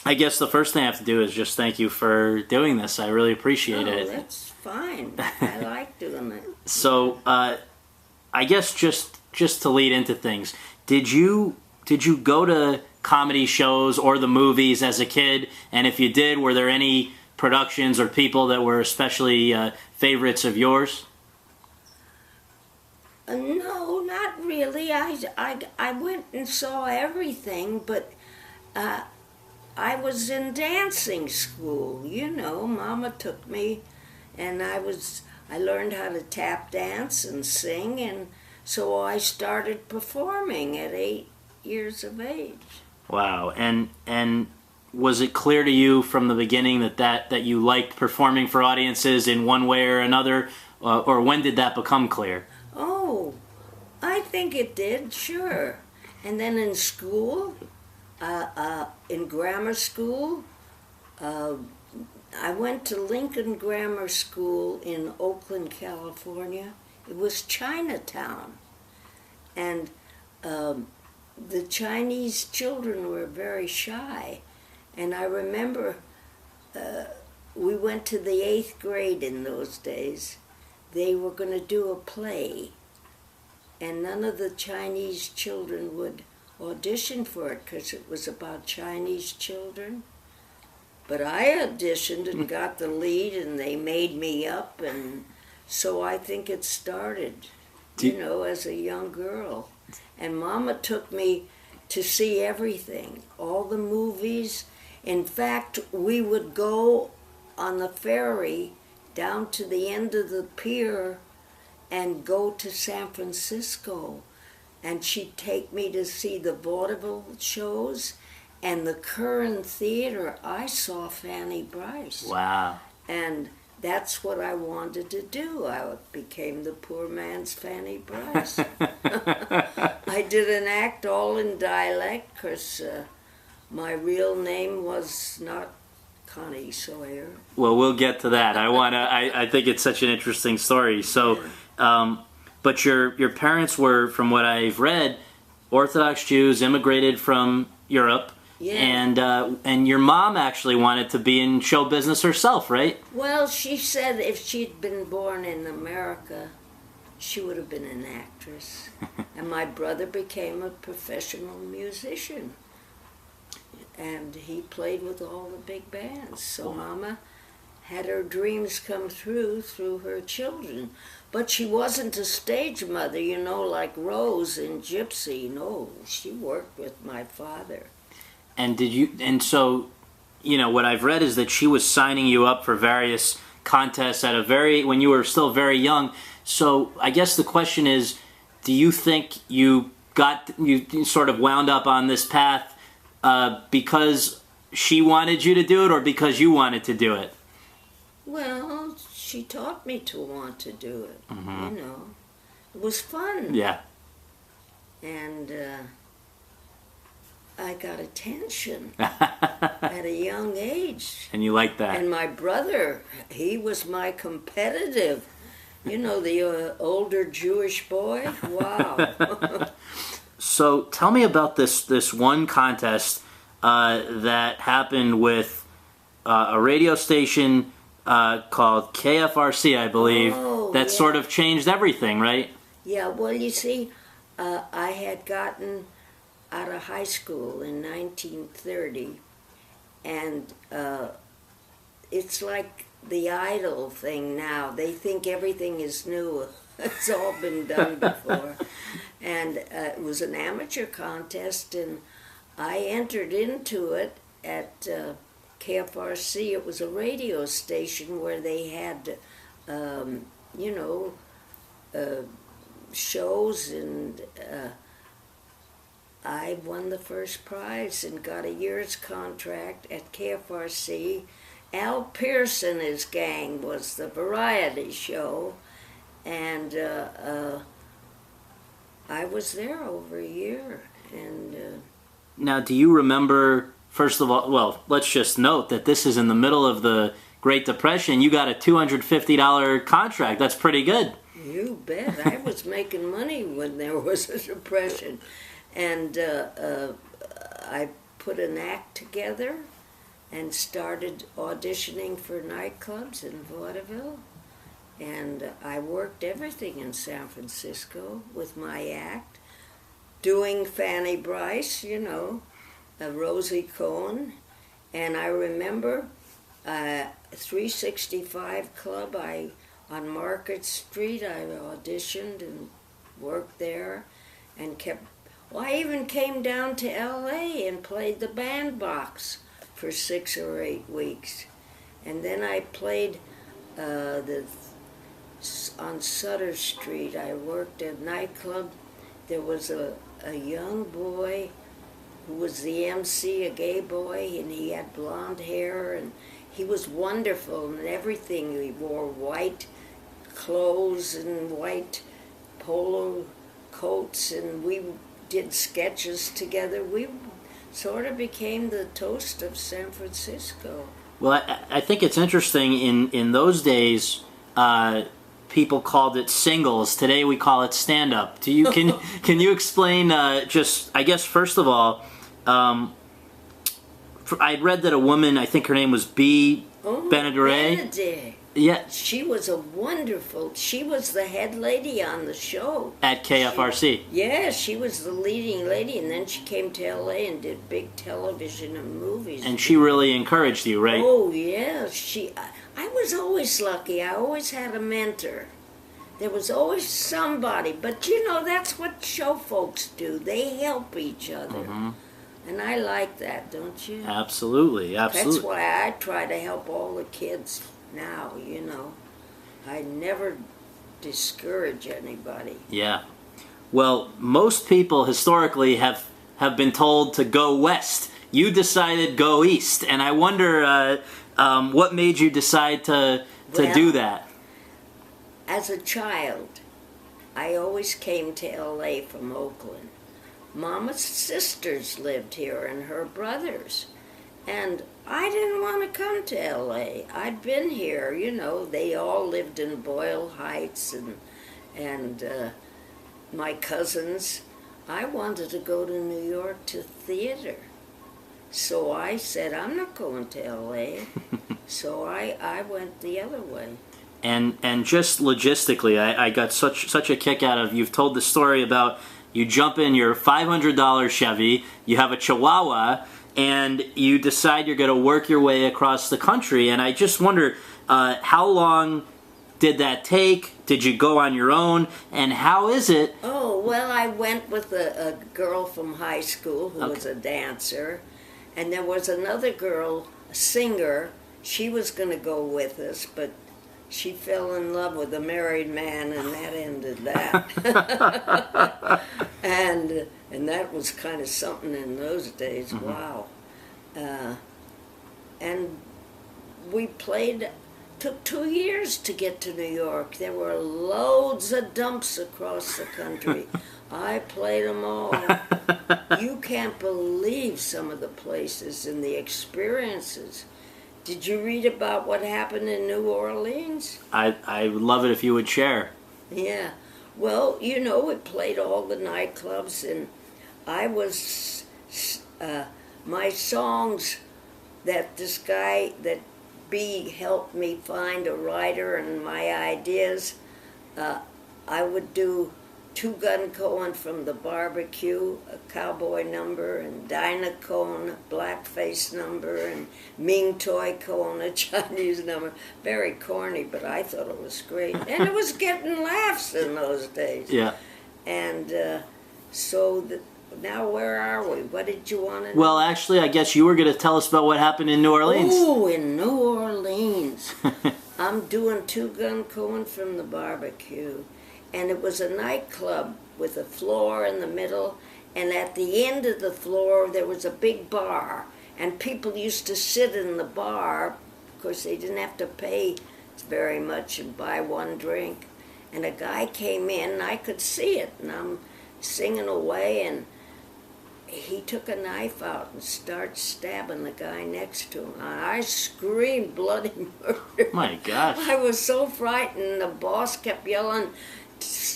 I guess the first thing I have to do is just thank you for doing this. I really appreciate it. That's fine. I like doing it. So, I guess just to lead into things, did you go to comedy shows or the movies as a kid? And if you did, were there any productions or people that were especially favorites of yours? No, not really. I went and saw everything, but I was in dancing school. You know, Mama took me, and I learned how to tap dance and sing, and so I started performing at 8 years of age. Wow. And was it clear to you from the beginning that you liked performing for audiences in one way or another, or when did that become clear? Oh, I think it did, sure. And then in school, in grammar school, I went to Lincoln Grammar School in Oakland, California. It was Chinatown. And the Chinese children were very shy. And I remember we went to the 8th grade in those days. They were going to do a play, and none of the Chinese children would audition for it because it was about Chinese children. But I auditioned and got the lead, and they made me up, and so I think it started, as a young girl. And Mama took me to see everything, all the movies. In fact, we would go on the ferry down to the end of the pier and go to San Francisco. And she'd take me to see the vaudeville shows and the Curran Theater. I saw Fanny Brice. Wow. And that's what I wanted to do. I became the poor man's Fanny Brice. I did an act all in dialect because my real name was not Connie Sawyer. Well, we'll get to that. I think it's such an interesting story. So, but your parents were, from what I've read, Orthodox Jews, immigrated from Europe. Yeah. And your mom actually wanted to be in show business herself, right? Well, she said if she'd been born in America, she would have been an actress. And my brother became a professional musician. And he played with all the big bands. So Mama had her dreams come through her children. But she wasn't a stage mother, like Rose in Gypsy. No, she worked with my father. And so, what I've read is that she was signing you up for various contests when you were still very young. So I guess the question is, do you think you sort of wound up on this path because she wanted you to do it, or because you wanted to do it? Well, she taught me to want to do it. Mm-hmm. It was fun. Yeah. And I got attention at a young age. And you liked that. And my brother, he was my competitive. The older Jewish boy. Wow. So tell me about this one contest that happened with a radio station called KFRC, I believe, that sort of changed everything, right? Yeah, well, you see, I had gotten out of high school in 1930, and it's like the Idol thing now. They think everything is new. It's all been done before. And it was an amateur contest, and I entered into it at KFRC. It was a radio station where they had, shows, and I won the first prize and got a year's contract at KFRC. Al Pierce and his gang was the variety show, and I was there over a year. And now, do you remember, first of all, well, let's just note that this is in the middle of the Great Depression. You got a $250 contract. That's pretty good. You bet. I was making money when there was a depression. And I put an act together, and started auditioning for nightclubs in vaudeville. And I worked everything in San Francisco with my act, doing Fanny Brice, you know, Rosie Cohn. And I remember 365 Club, on Market Street, I auditioned and worked there and I even came down to LA and played the bandbox for 6 or 8 weeks. And then I played on Sutter Street. I worked at a nightclub. There was a young boy who was the MC, a gay boy, and he had blonde hair, and he was wonderful and everything. He wore white clothes and white polo coats, and we did sketches together. We sort of became the toast of San Francisco. Well, I think it's interesting. In those days, people called it singles. Today we call it stand-up. Can you explain? Just, I guess, first of all, I'd read that a woman, I think her name was B. Benaderet. Yeah. She was she was the head lady on the show. At KFRC. She was the leading lady, and then she came to LA and did big television and movies. And she really encouraged you, right? Oh, yeah. I was always lucky. I always had a mentor. There was always somebody. But, you know, that's what show folks do. They help each other. Mm-hmm. And I like that, don't you? Absolutely. That's why I try to help all the kids now, you know. I never discourage anybody. Yeah. Well, most people historically have been told to go west. You decided go east. And I wonder what made you decide to do that? As a child, I always came to LA from Oakland. Mama's sisters lived here and her brothers. And I didn't want to come to LA. I'd been here, you know. They all lived in Boyle Heights and my cousins. I wanted to go to New York to theater. So I said, I'm not going to LA. So I went the other way. And just logistically, I got such a kick out of, you've told the story about you jump in your $500 Chevy, you have a Chihuahua, and you decide you're going to work your way across the country. And I just wonder, how long did that take? Did you go on your own? And how is it? Oh, well, I went with a girl from high school who was a dancer. And there was another girl, a singer. She was going to go with us, but she fell in love with a married man, and that ended that. and that was kind of something in those days. Mm-hmm. Wow. And we played, took 2 years to get to New York. There were loads of dumps across the country. I played them all. You can't believe some of the places and the experiences. Did you read about what happened in New Orleans? I would love it if you would share. Yeah. Well, you know, we played all the nightclubs, and I was, my songs that this guy, that B helped me find a writer and my ideas, I would do Two Gun Cohen from the Barbecue, a cowboy number, and Dinah Cohen, a blackface number, and Ming Toi Cohen, a Chinese number. Very corny, but I thought it was great. And it was getting laughs in those days. Yeah. And now where are we? What did you want to know? Well, actually, I guess you were going to tell us about what happened in New Orleans. Oh, in New Orleans. I'm doing Two Gun Cohen from the Barbecue. And it was a nightclub with a floor in the middle, and at the end of the floor there was a big bar, and people used to sit in the bar. Of course, they didn't have to pay very much and buy one drink. And a guy came in, and I could see it, and I'm singing away, and he took a knife out and started stabbing the guy next to him. I screamed bloody murder. My gosh. I was so frightened. The boss kept yelling,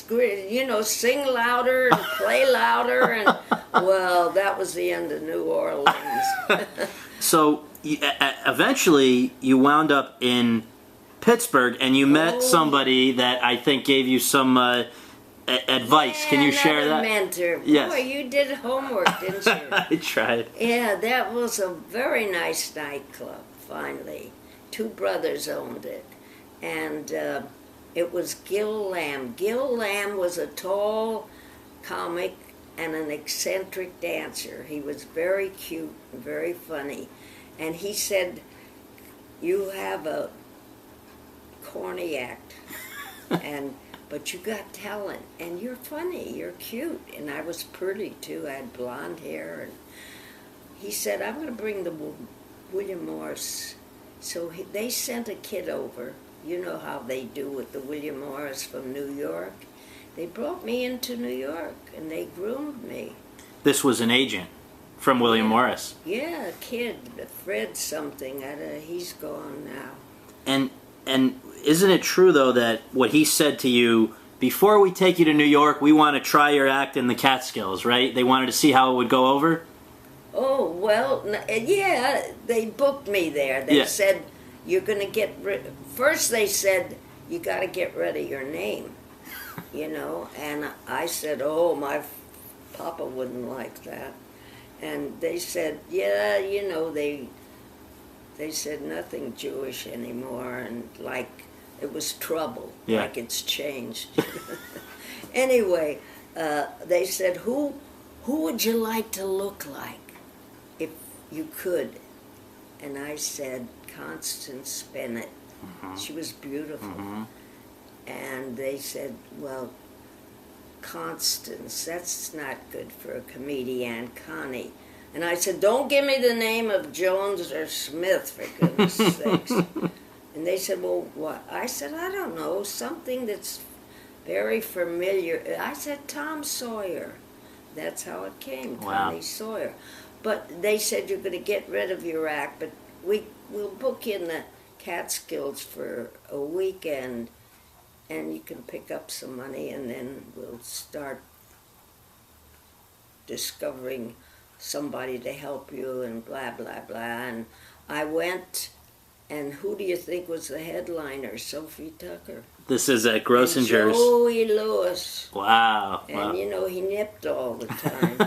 you know, sing louder and play louder, and well, that was the end of New Orleans. So eventually you wound up in Pittsburgh, and you met somebody that I think gave you some advice. Yeah, Can you share that? Mentor. Yes. Boy, you did homework, didn't you? I tried. Yeah, that was a very nice nightclub, finally. Two brothers owned it. And it was Gil Lamb. Gil Lamb was a tall comic and an eccentric dancer. He was very cute and very funny. And he said, "You have a corny act, but you got talent, and you're funny, you're cute." And I was pretty too. I had blonde hair. And he said, "I'm going to bring the William Morris." So they sent a kid over. You know how they do with the William Morris from New York. They brought me into New York, and they groomed me. This was an agent from William Morris. Yeah, a kid, Fred something. He's gone now. And isn't it true, though, that what he said to you, before we take you to New York, we want to try your act in the Catskills, right? They wanted to see how it would go over? Oh, well, yeah, they booked me there. They said, "You're going to get rid..." First they said, "You got to get rid of your name," you know, and I said, "Oh, my papa wouldn't like that." And they said, "Yeah, you know, they said nothing Jewish anymore," and like it was trouble, like it's changed. Anyway, they said, who would you like to look like if you could?" And I said, "Constance Bennett." Mm-hmm. She was beautiful. Mm-hmm. And they said, "Well, Constance, that's not good for a comedienne, Connie." And I said, "Don't give me the name of Jones or Smith, for goodness sakes." And they said, "Well, what?" I said, "I don't know, something that's very familiar." I said, "Tom Sawyer." That's how it came, wow. Connie Sawyer. But they said, "You're going to get rid of your act, but we'll book you in the Catskills for a weekend, and you can pick up some money, and then we'll start discovering somebody to help you," and blah, blah, blah. And I went, and who do you think was the headliner? Sophie Tucker. This is at Grossinger's. Joey Lewis. Wow. And, wow. you know, he nipped all the time.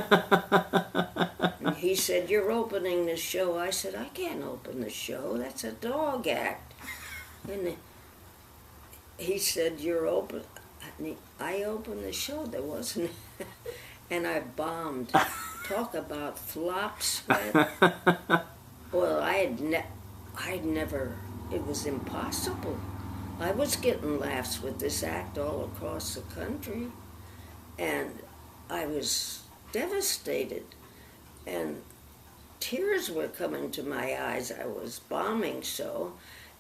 And he said, "You're opening the show." I said, "I can't open the show. That's a dog act." And he said, "You're open." I opened the show. There wasn't. And I bombed. Talk about flop sweat. Well, I'd never, it was impossible. I was getting laughs with this act all across the country, and I was devastated, and tears were coming to my eyes. I was bombing so,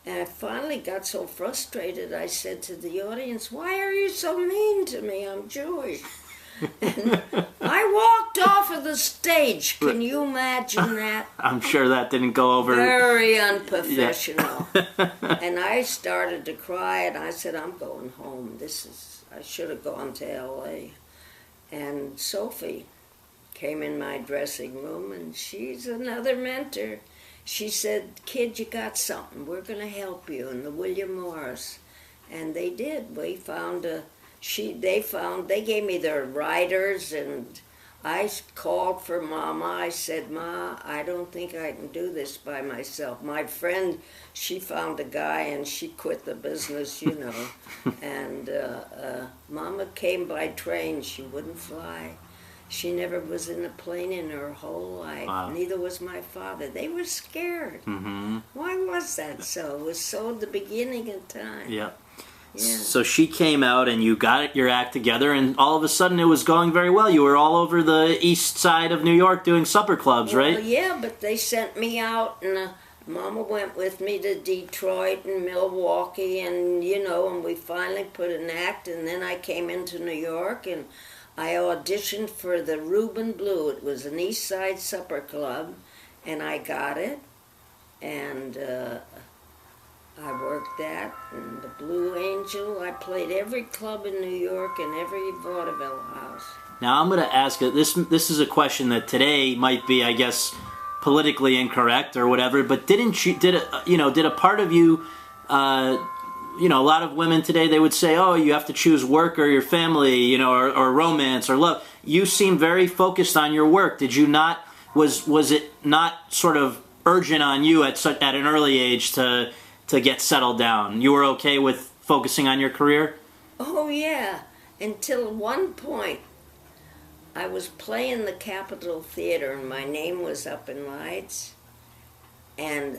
and I finally got so frustrated, I said to the audience, "Why are you so mean to me? I'm Jewish." And I walked off of the stage. Can you imagine that? I'm sure that didn't go over. Very unprofessional. Yeah. And I started to cry, and I said, "I'm going home. I should have gone to L.A." And Sophie came in my dressing room, and she's another mentor. She said, "Kid, you got something. We're going to help you." And the William Morris. And they did. We found they gave me their writers, and I called for Mama. I said, "Ma, I don't think I can do this by myself." My friend, she found a guy, and she quit the business, you know. And Mama came by train. She wouldn't fly. She never was in a plane in her whole life. Wow. Neither was my father. They were scared. Mm-hmm. Why was that so? It was so at the beginning of time. Yeah. Yeah. So she came out, and you got your act together, and all of a sudden it was going very well. You were all over the east side of New York doing supper clubs, right? Well, yeah, but they sent me out, and Mama went with me to Detroit and Milwaukee, and, you know, and we finally put an act, and then I came into New York, and I auditioned for the Reuben Blue. It was an East Side supper club, and I got it, and I worked that, and the Blue Angel. I played every club in New York and every vaudeville house. Now I'm going to ask you, this is a question that today might be, I guess, politically incorrect or whatever, but did a part of you, a lot of women today, they would say, oh, you have to choose work or your family, or romance or love. You seem very focused on your work. Did you not, was it not sort of urgent on you at an early age to get settled down? You were okay with focusing on your career? Oh, yeah. Until one point, I was playing the Capitol Theater, and my name was up in lights, and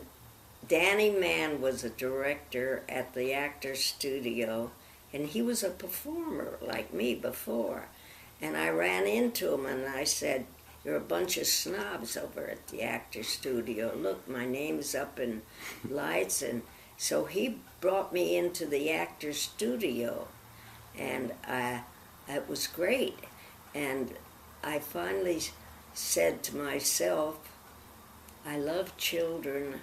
Danny Mann was a director at the Actors Studio, and he was a performer like me before. And I ran into him, and I said, "You're a bunch of snobs over at the Actors Studio. Look, my name's up in lights." And so he brought me into the Actors Studio, and it was great. And I finally said to myself, I love children,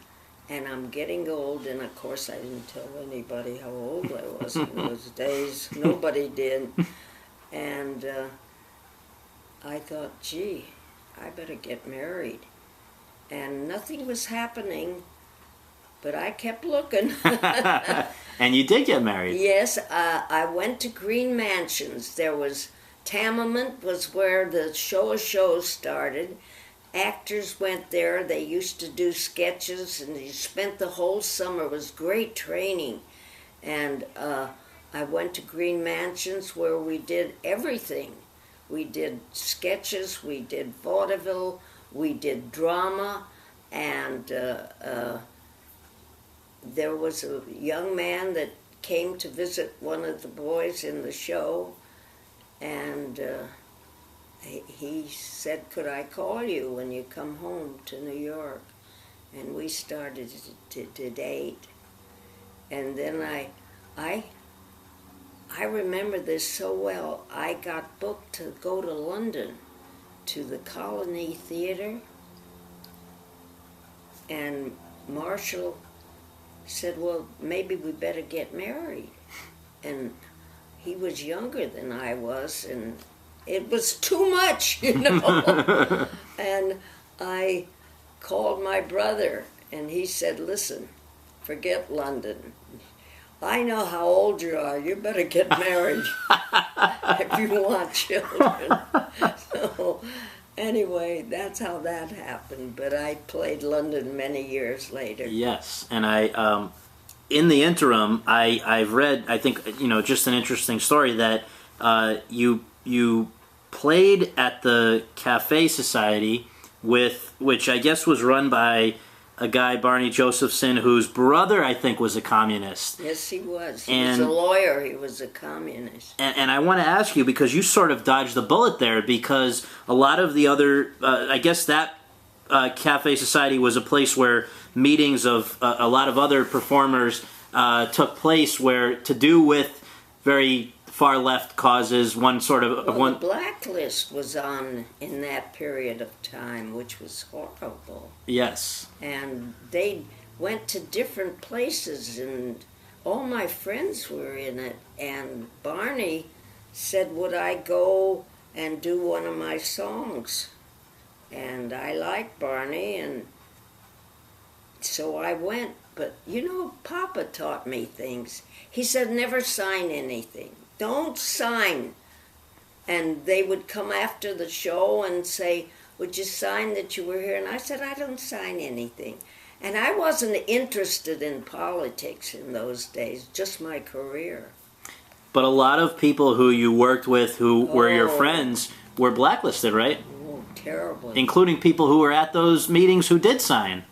and I'm getting old. And of course I didn't tell anybody how old I was in those days. Nobody did. And I thought, gee, I better get married. And nothing was happening, but I kept looking. And you did get married? Yes, I went to Green Mansions. There was Tamament was where the show of shows started. Actors went there. They used to do sketches, and you spent the whole summer. It was great training. And I went to Green Mansions where we did everything. We did sketches, we did vaudeville, we did drama, and there was a young man that came to visit one of the boys in the show, and he said, "Could I call you when you come home to New York?" And we started to date. And then I remember this so well. I got booked to go to London to the Colony Theatre, and Marshall said, "Well, maybe we better get married." And he was younger than I was, and it was too much, And I called my brother, and he said, "Listen, forget London. I know how old you are. You better get married if you want children." So anyway, that's how that happened. But I played London many years later. Yes, and I, in the interim, I've read, I think, just an interesting story that you played at the Cafe Society which I guess was run by a guy, Barney Josephson, whose brother, I think, was a communist. Yes, he was. He was a lawyer. He was a communist. And I want to ask you, because you sort of dodged the bullet there, because a lot of the other, I guess that Cafe Society was a place where meetings of a lot of other performers took place, where to do with very far left causes. The Blacklist was on in that period of time, which was horrible. Yes. And they went to different places, and all my friends were in it. And Barney said, would I go and do one of my songs? And I liked Barney, and so I went. But, Papa taught me things. He said, never sign anything. Don't sign. And they would come after the show and say, would you sign that you were here? And I said, I don't sign anything. And I wasn't interested in politics in those days, just my career. But a lot of people who you worked with, who were your friends, were blacklisted, right? Oh, terrible. Including people who were at those meetings who did sign.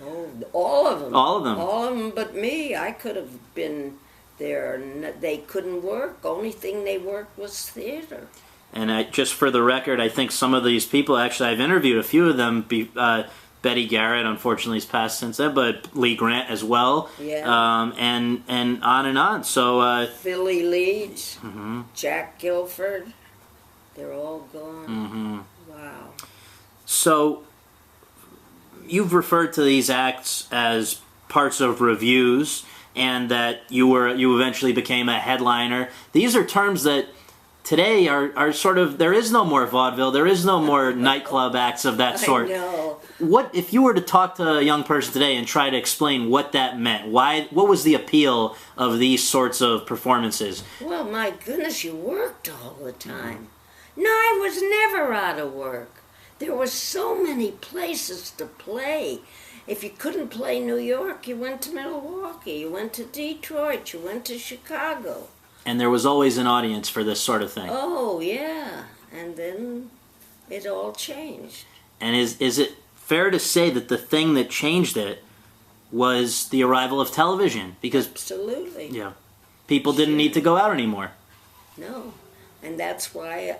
Oh, all of them. All of them. All of them but me. I could have been there. They couldn't work. Only thing they worked was theater. And just for the record, I think some of these people, actually, I've interviewed a few of them. Betty Garrett, unfortunately, has passed since then, but Lee Grant as well. Yeah. And on and on. So Philly Leeds, Jack Guilford, they're all gone. Mm-hmm. Wow. So you've referred to these acts as parts of reviews, and that you eventually became a headliner. These are terms that today are sort of, there is no more vaudeville, there is no more nightclub acts of that sort. I know. What if you were to talk to a young person today and try to explain what that meant? What was the appeal of these sorts of performances? Well, my goodness, you worked all the time. No, I was never out of work. There were so many places to play. If you couldn't play New York, you went to Milwaukee, you went to Detroit, you went to Chicago. And there was always an audience for this sort of thing. Oh, yeah. And then it all changed. And is it fair to say that the thing that changed it was the arrival of television? Because absolutely. Yeah. People didn't need to go out anymore. No. And that's why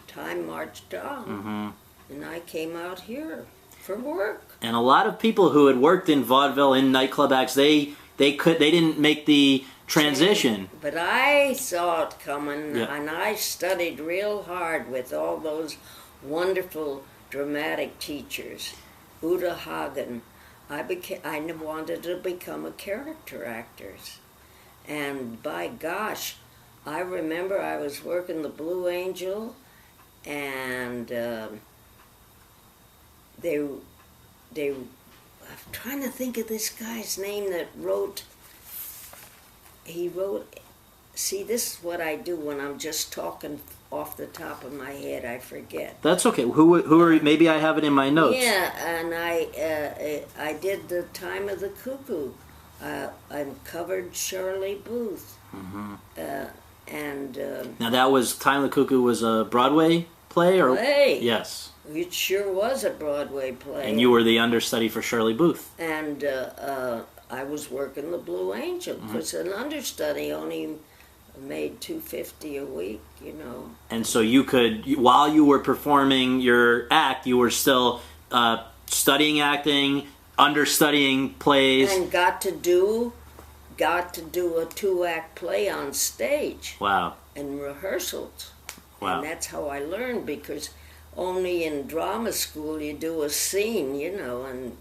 time marched on. Mm-hmm. And I came out here for work. And a lot of people who had worked in vaudeville, in nightclub acts, they didn't make the transition. But I saw it coming, Yeah. and I studied real hard with all those wonderful dramatic teachers. Uta Hagen. I wanted to become a character actor. And by gosh, I remember I was working the Blue Angel, and I'm trying to think of this guy's name that wrote. He wrote. See, this is what I do when I'm just talking off the top of my head. I forget. That's okay. Who are? Maybe I have it in my notes. Yeah, and I did the Time of the Cuckoo. I covered Shirley Booth. Mm-hmm. Now that was Time of the Cuckoo was a Broadway play, or play. Yes. It sure was a Broadway play. And you were the understudy for Shirley Booth. And I was working the Blue Angel because an understudy only made $250 a week, you know. And so you could, while you were performing your act, you were still studying acting, understudying plays, and got to do a 2-act play on stage. Wow. And rehearsals. Wow. And that's how I learned, because only in drama school you do a scene, you know, and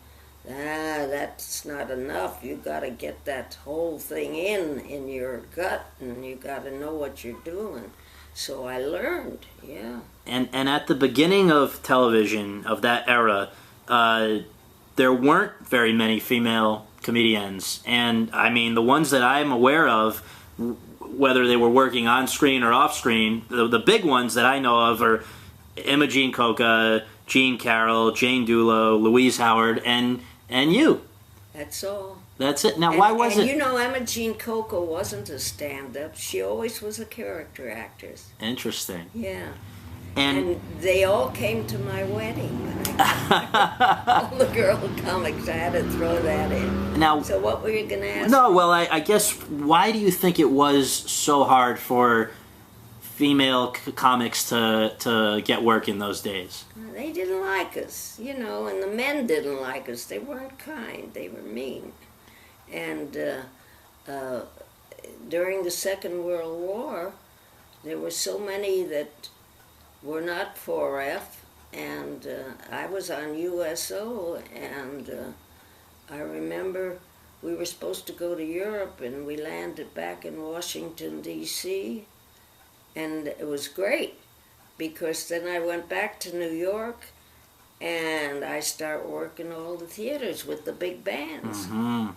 that's not enough. You got to get that whole thing in your gut, and you got to know what you're doing. So I learned, yeah. And at the beginning of television, of that era, there weren't very many female comedians. And, I mean, the ones that I'm aware of, whether they were working on screen or off screen, the big ones that I know of are Imogene Coca, Jean Carroll, Jane Dulo, Louise Howard, and you. That's all. That's it. Now, why was it? You know, Imogene Coca wasn't a stand-up. She always was a character actress. Interesting. Yeah. And they all came to my wedding. All the girl comics, I had to throw that in. Now, so what were you going to ask? No, well, I guess, why do you think it was so hard for female comics to get work in those days? They didn't like us, you know, and the men didn't like us. They weren't kind. They were mean. And during the Second World War, there were so many that were not 4F, and I was on USO, and I remember we were supposed to go to Europe, and we landed back in Washington, D.C., and it was great, because then I went back to New York, and I start working all the theaters with the big bands. Mm-hmm.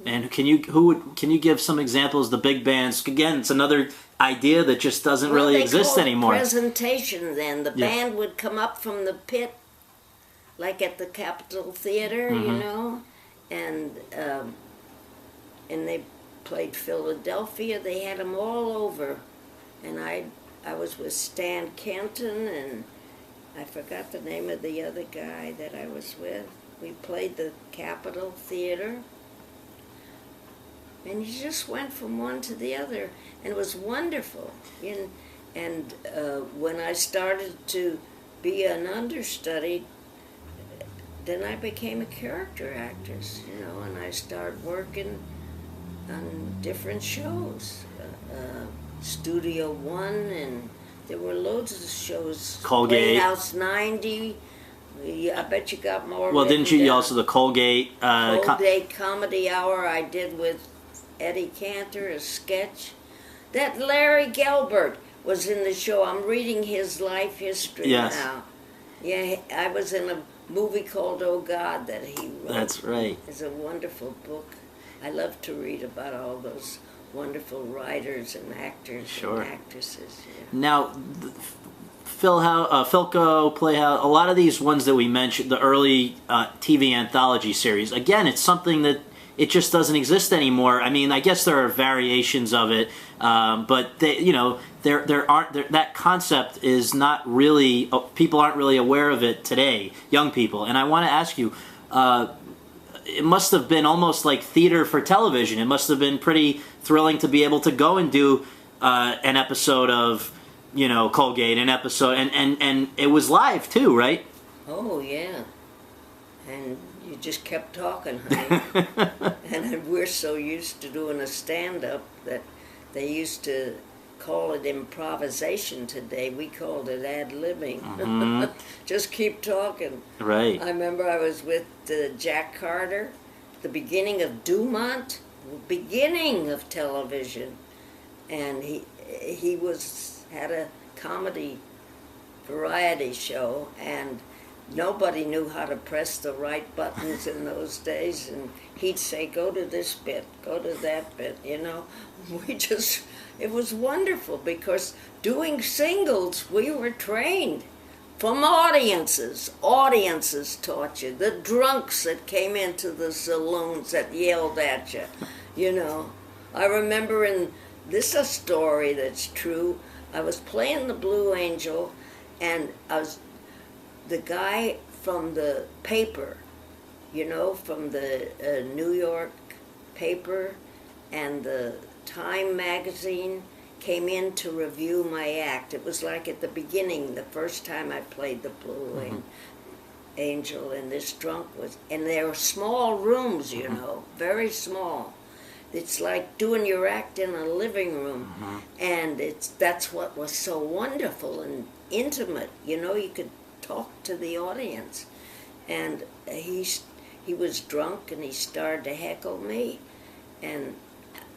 And can you give some examples of the big bands? Again, it's another idea that just doesn't really exist anymore. Presentation. Then the band would come up from the pit, like at the Capitol Theater, you know, and they played Philadelphia. They had them all over, and I was with Stan Kenton, and I forgot the name of the other guy that I was with. We played the Capitol Theater. And you just went from one to the other, and it was wonderful. And when I started to be an understudy, then I became a character actress, you know, and I started working on different shows. Studio One, and there were loads of shows. Colgate. Playhouse 90. I bet you got more. Well, didn't you also the Colgate? Colgate Comedy Hour I did with Eddie Cantor, a sketch. That Larry Gelbart was in the show. I'm reading his life history now. Yeah, I was in a movie called Oh God that he wrote. That's right. It's a wonderful book. I love to read about all those wonderful writers and actors and actresses. Yeah. Now, Philco, Playhouse, a lot of these ones that we mentioned, the early TV anthology series, again, it's something that it just doesn't exist anymore. I mean, I guess there are variations of it, but that concept is not really, people aren't really aware of it today, young people. And I want to ask you, it must have been almost like theater for television. It must have been pretty thrilling to be able to go and do an episode of, Colgate, an episode, and it was live too, right? Oh, yeah. And you just kept talking, honey. And we're so used to doing a stand-up that they used to call it improvisation today. We called it ad-libbing. Mm-hmm. Just keep talking. Right. I remember I was with Jack Carter, the beginning of Dumont, beginning of television, and he had a comedy variety show, and nobody knew how to press the right buttons in those days, and he'd say, go to this bit, go to that bit, it was wonderful, because doing singles, we were trained from audiences. Audiences taught you. The drunks that came into the saloons that yelled at you, I remember this is a story that's true. I was playing the Blue Angel, and the guy from the paper, from the New York paper and the Time magazine, came in to review my act. It was like at the beginning, the first time I played the Blue Angel, and this drunk and they were small rooms, very small. It's like doing your act in a living room, and that's what was so wonderful and intimate. You could talk to the audience, and he was drunk, and he started to heckle me, and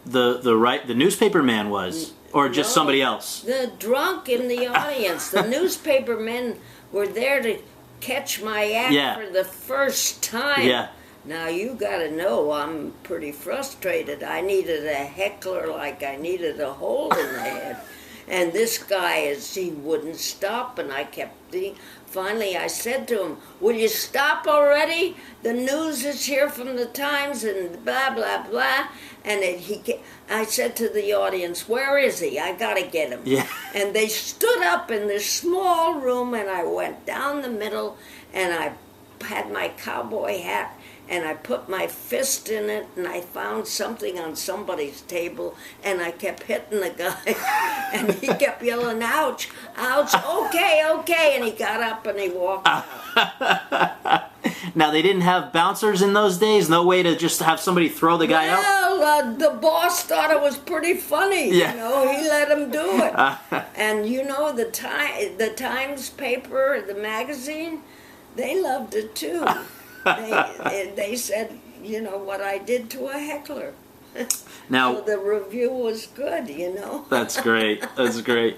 the newspaper man was, or just somebody else? The drunk in the audience. The newspaper men were there to catch my act for the first time. Yeah. Now, you got to know, I'm pretty frustrated. I needed a heckler like I needed a hole in the head. And this guy, he wouldn't stop, and I kept thinking. Finally, I said to him, will you stop already? The news is here from the Times and blah, blah, blah. And I said to the audience, where is he? I got to get him. Yeah. And they stood up in this small room, and I went down the middle, and I had my cowboy hat, and I put my fist in it, and I found something on somebody's table, and I kept hitting the guy, and he kept yelling, ouch, ouch, okay, and he got up and he walked out. Now, they didn't have bouncers in those days? No way to just have somebody throw the guy out? Well, the boss thought it was pretty funny, he let him do it. And the Times paper, the magazine, they loved it too. They said, what I did to a heckler. Now, so the review was good, That's great. That's great.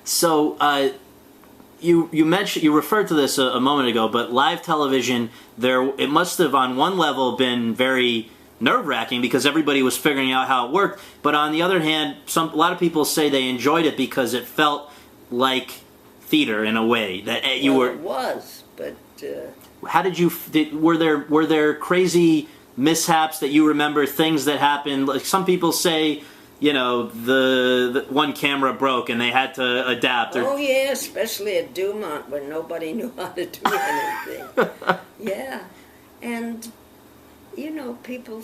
So, you referred to this a moment ago, but live television, it must have on one level been very nerve-wracking because everybody was figuring out how it worked. But on the other hand, a lot of people say they enjoyed it because it felt like theater in a way that you were. It was, but. How did you? Were there crazy mishaps that you remember? Things that happened? Like some people say, the one camera broke and they had to adapt. Oh yeah, especially at Dumont when nobody knew how to do anything. Yeah, and people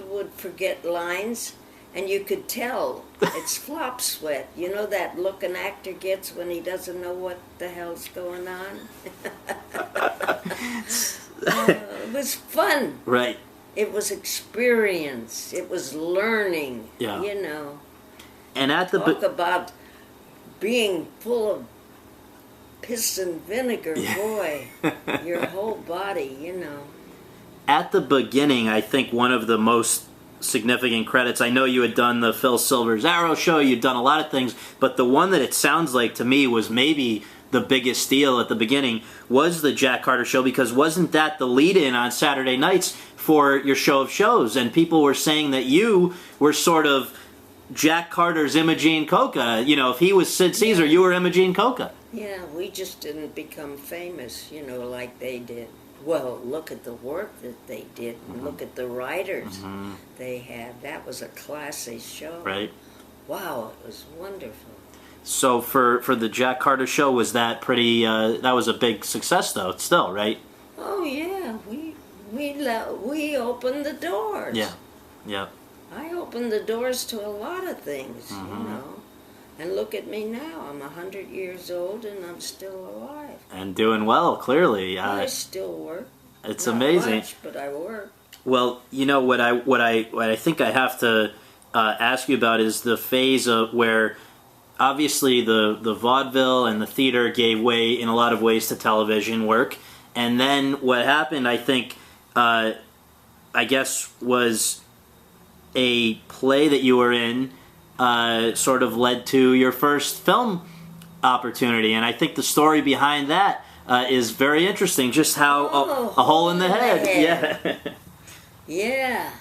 would forget lines, and you could tell it's flop sweat. That look an actor gets when he doesn't know what the hell's going on. It was fun. Right. It was experience. It was learning. Yeah. And talk about being full of piss and vinegar, boy. Your whole body, At the beginning, I think one of the most significant credits. I know you had done the Phil Silver's Arrow show, you'd done a lot of things, but the one that it sounds like to me was maybe the biggest deal at the beginning was the Jack Carter show, because wasn't that the lead-in on Saturday nights for your show of shows? And people were saying that you were sort of Jack Carter's Imogene Coca. You know, if he was Sid Caesar, you were Imogene Coca. Yeah, we just didn't become famous, like they did. Well, look at the work that they did, and look at the writers they had. That was a classy show. Right. Wow, it was wonderful. So for the Jack Carter show, was that pretty? That was a big success, though. Still, right? Oh yeah, we opened the doors. Yeah, yeah. I opened the doors to a lot of things, And look at me now. I'm 100 years old and I'm still alive. And doing well, clearly. I still work. It's Not amazing. much, but I work. Well, what I think I have to ask you about is the phase of where obviously the vaudeville and the theater gave way in a lot of ways to television work, and then what happened, I think, I guess, was a play that you were in sort of led to your first film opportunity, and I think the story behind that is very interesting. Just how a hole in the head. Yeah. Yeah,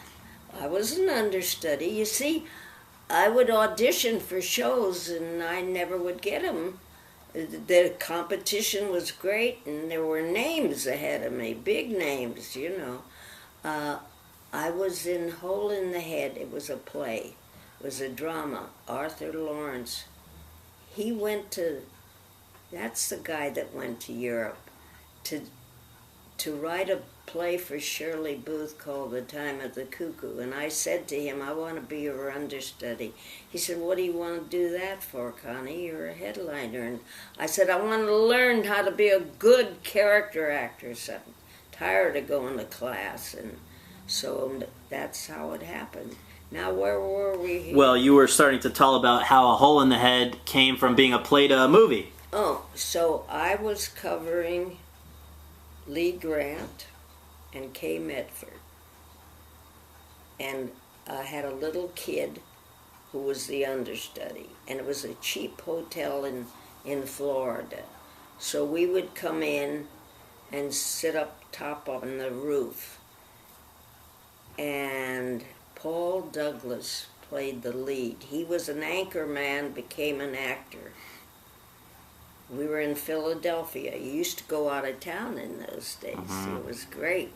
I was an understudy. You see, I would audition for shows and I never would get them. The competition was great and there were names ahead of me, big names, I was in Hole in the Head. It was a play. It was a drama. Arthur Lawrence. He went to, that's the guy that went to Europe to write a play for Shirley Booth called The Time of the Cuckoo. And I said to him, I want to be your understudy. He said, what do you want to do that for, Connie? You're a headliner. And I said, I want to learn how to be a good character actor. So I'm tired of going to class. And so that's how it happened. Now, where were we here? Well, you were starting to tell about how A Hole in the Head came from being a play to a movie. Oh, so I was covering Lee Grant and Kay Medford. And I had a little kid who was the understudy. And it was a cheap hotel in Florida. So we would come in and sit up top on the roof. And Paul Douglas played the lead. He was an anchor man, became an actor. We were in Philadelphia. You used to go out of town in those days. It was great.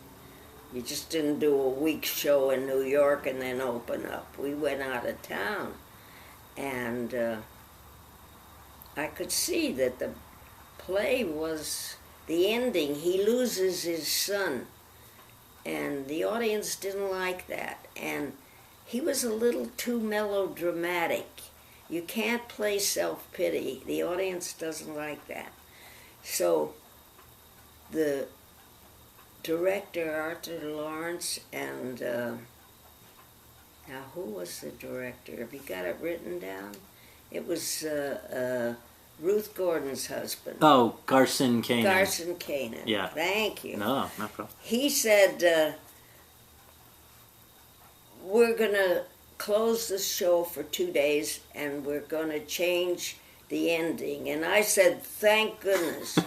You just didn't do a week show in New York and then open up. We went out of town. And I could see that the play was the ending. He loses his son. And the audience didn't like that. And he was a little too melodramatic. You can't play self-pity. The audience doesn't like that. So the director, Arthur Lawrence, and now who was the director? Have you got it written down? It was Ruth Gordon's husband. Oh, Garson Kanin. Garson Kanin. Yeah. Thank you. No problem. He said, we're going to close the show for 2 days and we're going to change the ending. And I said, thank goodness.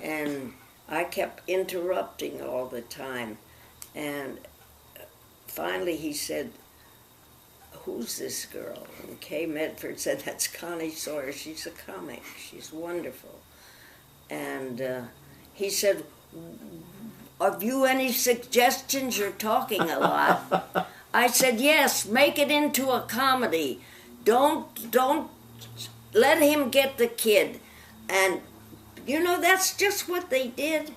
And I kept interrupting all the time. And finally he said, who's this girl? And Kay Medford said, that's Connie Sawyer. She's a comic. She's wonderful. And he said, have you any suggestions? You're talking a lot. I said, yes, make it into a comedy. Don't let him get the kid. And, that's just what they did.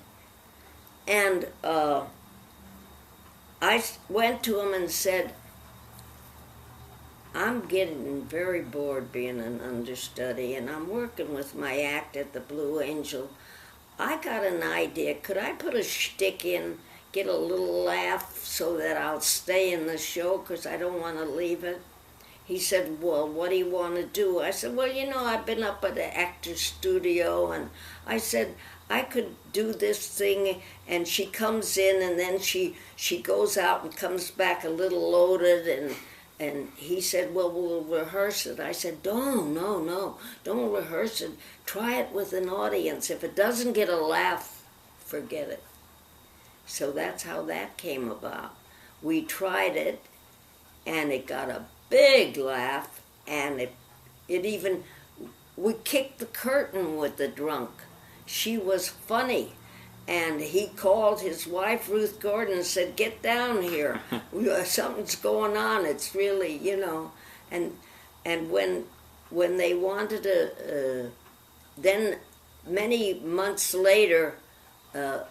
And I went to him and said, I'm getting very bored being an understudy, and I'm working with my act at the Blue Angel. I got an idea. Could I put a shtick in, get a little laugh so that I'll stay in the show because I don't want to leave it? He said, well, what do you want to do? I said, well, I've been up at the actor's studio, and I said, I could do this thing, and she comes in, and then she goes out and comes back a little loaded, and he said, well, we'll rehearse it. I said, no, don't rehearse it. Try it with an audience. If it doesn't get a laugh, forget it. So that's how that came about. We tried it, and it got a big laugh, and it even, we kicked the curtain with the drunk. She was funny. And he called his wife, Ruth Gordon, and said, get down here. Something's going on. It's really, you know. And when they wanted to, then many months later,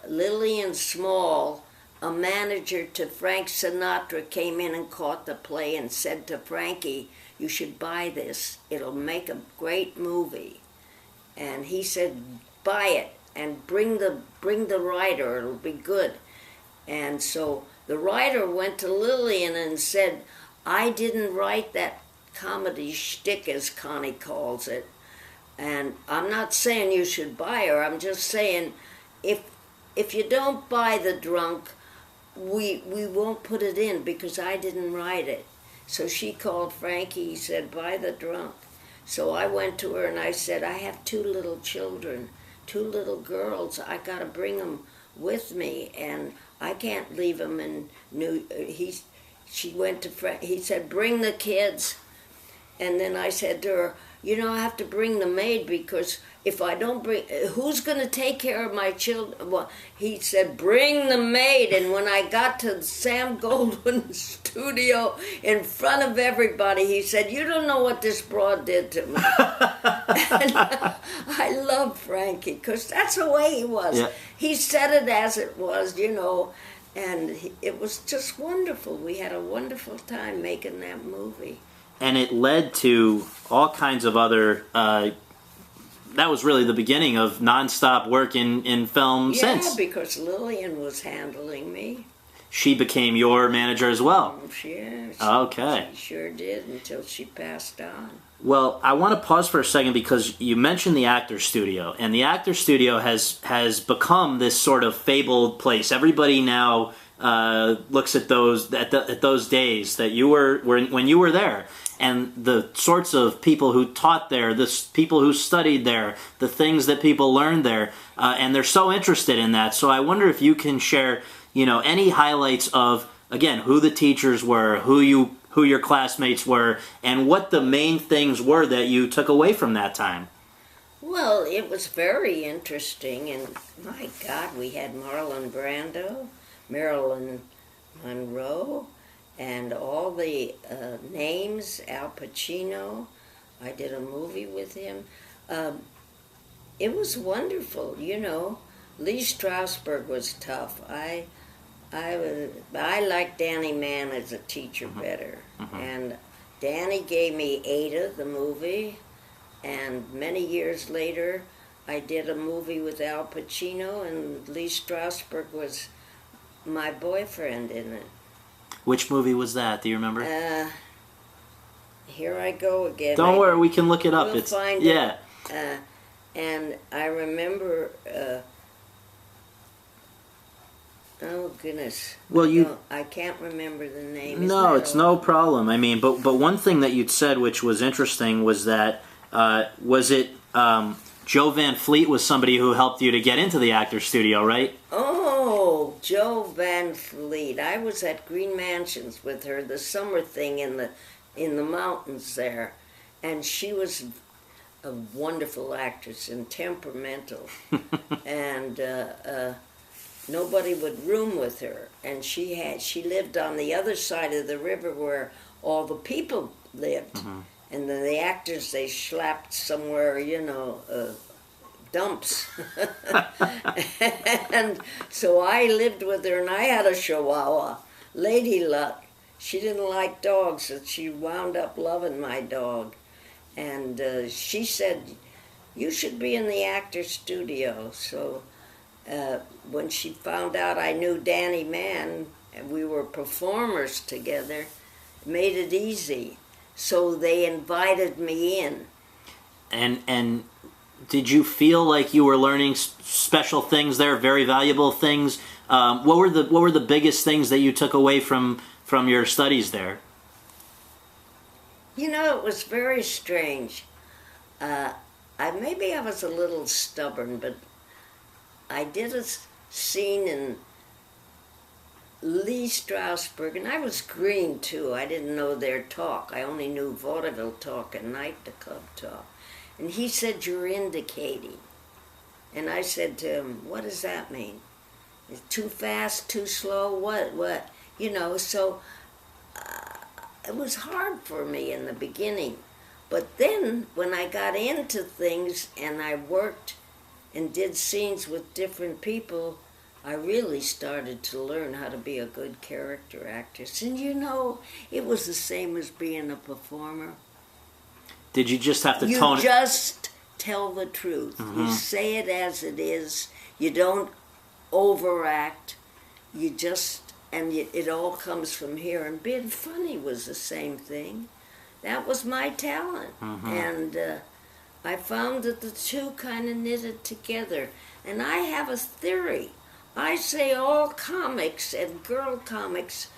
Lillian Small, a manager to Frank Sinatra, came in and caught the play and said to Frankie, you should buy this. It'll make a great movie. And he said, buy it. And bring the writer, it'll be good. And so the writer went to Lillian and said, I didn't write that comedy shtick, as Connie calls it. And I'm not saying you should buy her, I'm just saying if you don't buy The Drunk, we won't put it in because I didn't write it. So she called Frankie, he said, buy The Drunk. So I went to her and I said, I have 2 little children. 2 little girls, I gotta bring them with me, and I can't leave them in she went to he said, bring the kids. And then I said to her, you know, I have to bring the maid because if I don't bring, who's going to take care of my children? Well, he said, bring the maid. And when I got to Sam Goldwyn's studio in front of everybody, he said, you don't know what this broad did to me. And I love Frankie because that's the way he was. Yeah. He said it as it was, you know, and it was just wonderful. We had a wonderful time making that movie. And it led to all kinds of other, that was really the beginning of nonstop work in film since. Yeah, because Lillian was handling me. She became your manager as well? Yeah. Okay. She sure did until she passed on. Well, I want to pause for a second because you mentioned the Actors Studio, and the Actors Studio has become this sort of fabled place. Everybody now looks at those days that you were when you were there, and the sorts of people who taught there, the people who studied there, the things that people learned there, and they're so interested in that. So I wonder if you can share, you know, any highlights of, again, who the teachers were, who your classmates were, and what the main things were that you took away from that time. Well, it was very interesting, and my God, we had Marlon Brando, Marilyn Monroe, and all the names, Al Pacino. I did a movie with him. It was wonderful, you know. Lee Strasberg was tough. I liked Danny Mann as a teacher better. And Danny gave me Ada, the movie, and many years later I did a movie with Al Pacino, and Lee Strasberg was my boyfriend in it. Which movie was that? Do you remember? Here I go again. Don't worry, we can look it up. We'll find it. And I remember... oh goodness! Well, I can't remember the name. No, it's no problem. I mean, but one thing that you'd said, which was interesting, was that Joe Van Fleet was somebody who helped you to get into the Actors Studio, right? Oh, Joe Van Fleet! I was at Green Mansions with her, the summer thing in the mountains there, and she was a wonderful actress and temperamental, and. Nobody would room with her, and she lived on the other side of the river where all the people lived, and then the actors they schlepped somewhere, you know, dumps, and so I lived with her, and I had a Chihuahua, Lady Luck. She didn't like dogs, and she wound up loving my dog, and she said, "You should be in the Actors Studio." So. When she found out I knew Danny Mann and we were performers together, it made it easy. So they invited me in. And did you feel like you were learning special things there, very valuable things? What were the biggest things that you took away from your studies there? You know, it was very strange. Maybe I was a little stubborn, but I did a scene in Lee Strasberg, and I was green too. I didn't know their talk. I only knew vaudeville talk and nightclub talk. And he said, "You're indicating." And I said to him, "What does that mean? Is it too fast, too slow? What? You know," so it was hard for me in the beginning. But then when I got into things and I worked and did scenes with different people, I really started to learn how to be a good character actress. And you know, it was the same as being a performer. Did you just have to tone it? You just tell the truth. Mm-hmm. You say it as it is. You don't overact. You just, and it all comes from here. And being funny was the same thing. That was my talent. Mm-hmm. And I found that the two kind of knitted together. And I have a theory. I say all comics and girl comics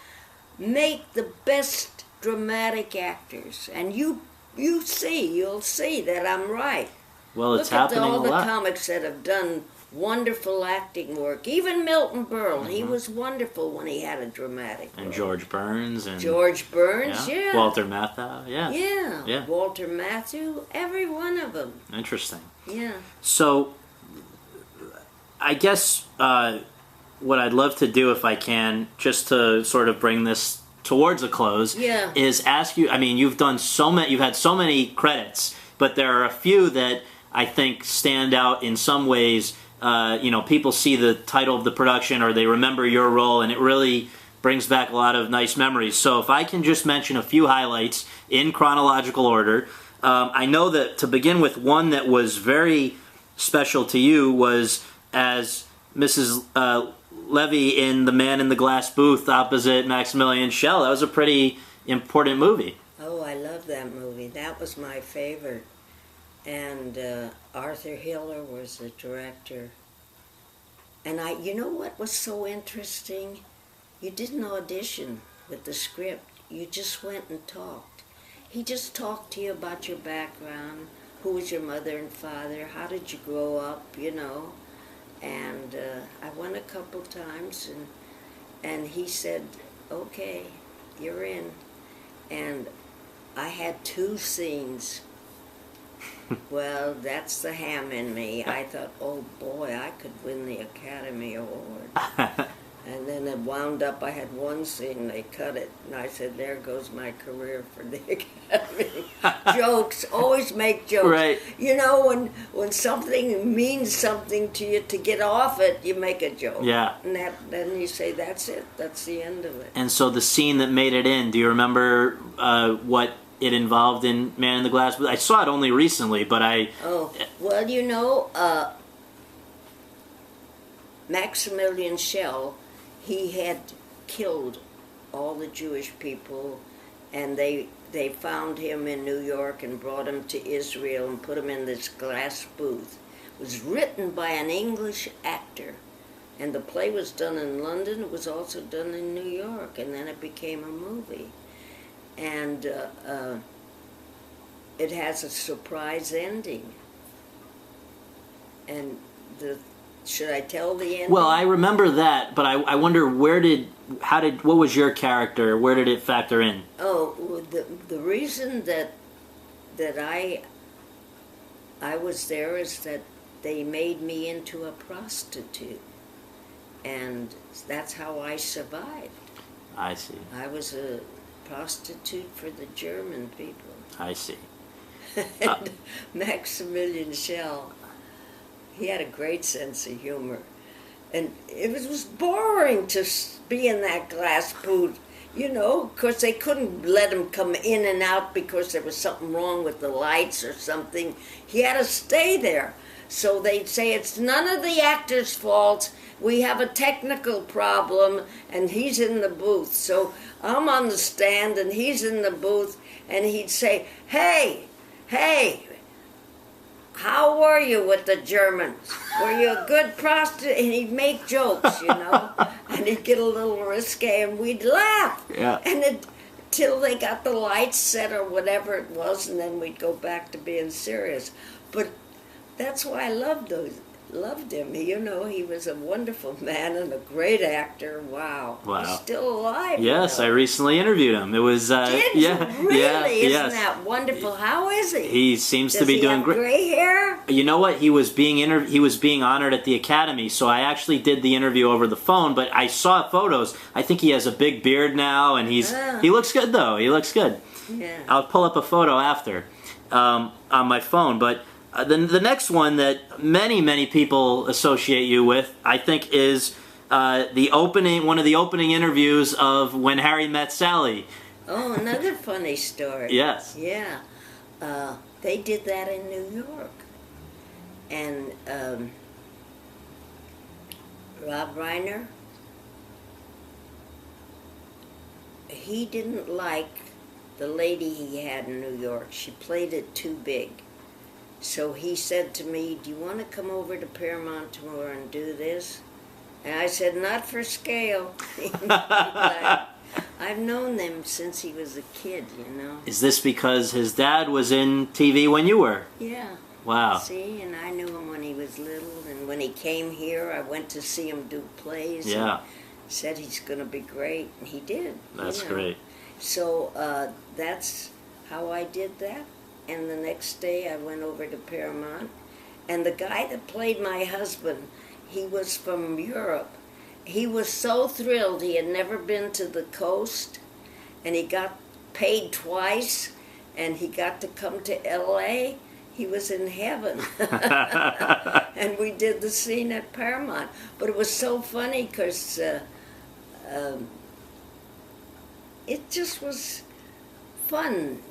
make the best dramatic actors. And you'll see that I'm right. Well, it's happening a lot. Look at all the comics that have done wonderful acting work. Even Milton Berle, he was wonderful when he had a dramatic and role. George Burns. Yeah. Walter Matthau, yeah. Walter Matthau, every one of them. Interesting. Yeah. So, I guess what I'd love to do, if I can, just to sort of bring this towards a close, is ask you. I mean, you've had so many credits, but there are a few that I think stand out in some ways. People see the title of the production or they remember your role, and it really brings back a lot of nice memories. So, if I can just mention a few highlights in chronological order, I know that to begin with, one that was very special to you was as Mrs. Levy in The Man in the Glass Booth opposite Maximilian Schell. That was a pretty important movie. Oh, I love that movie. That was my favorite. And Arthur Hiller was the director. And you know what was so interesting? You didn't audition with the script. You just went and talked. He just talked to you about your background, who was your mother and father, how did you grow up, And I went a couple times, and he said, "Okay, you're in." And I had 2 scenes. Well, that's the ham in me. I thought, oh boy, I could win the Academy Award. And then it wound up, I had 1 scene, they cut it, and I said, there goes my career for the Academy. Jokes, always make jokes. Right. When something means something to you, to get off it, you make a joke. Yeah. And then you say, that's it, that's the end of it. And so the scene that made it in, do you remember what it involved in Man in the Glass Booth? I saw it only recently, but Oh, well, Maximilian Schell, he had killed all the Jewish people, and they found him in New York and brought him to Israel and put him in this glass booth. It was written by an English actor, and the play was done in London. It was also done in New York, and then it became a movie. And it has a surprise ending. And should I tell the ending? Well, I remember that, but I wonder what was your character? Where did it factor in? Oh, the reason that I was there is that they made me into a prostitute, and that's how I survived. I see. I was a prostitute for the German people. I see. And Maximilian Schell, he had a great sense of humor. And it was boring to be in that glass booth, because they couldn't let him come in and out because there was something wrong with the lights or something. He had to stay there. So they'd say, it's none of the actor's fault. We have a technical problem, and he's in the booth. So I'm on the stand, and he's in the booth, and he'd say, hey, how were you with the Germans? Were you a good prostitute? And he'd make jokes, and he'd get a little risque, and we'd laugh. Yeah. And till they got the lights set or whatever it was, and then we'd go back to being serious. But that's why I loved him. He was a wonderful man and a great actor. Wow. He's still alive. Yes, I recently interviewed him. It was Did you really? Isn't that wonderful? How is he? He seems to be doing great. Gray hair? You know what? He was being honored at the Academy, so I actually did the interview over the phone, but I saw photos. I think he has a big beard now, and he looks good though. He looks good. Yeah. I'll pull up a photo after on my phone, but the next one that many people associate you with, I think, is one of the opening interviews of When Harry Met Sally. Oh, another funny story. Yes. Yeah. They did that in New York. And Rob Reiner, he didn't like the lady he had in New York. She played it too big. So he said to me, do you want to come over to Paramount tomorrow and do this? And I said, not for scale. I've known them since he was a kid, Is this because his dad was in TV when you were? Yeah. Wow. See, and I knew him when he was little, and when he came here, I went to see him do plays. Yeah. And said he's going to be great, and he did. That's great. So that's how I did that. And the next day I went over to Paramount, and the guy that played my husband, he was from Europe. He was so thrilled. He had never been to the coast, and he got paid twice, and he got to come to L.A. He was in heaven. And we did the scene at Paramount. But it was so funny because it just was fun,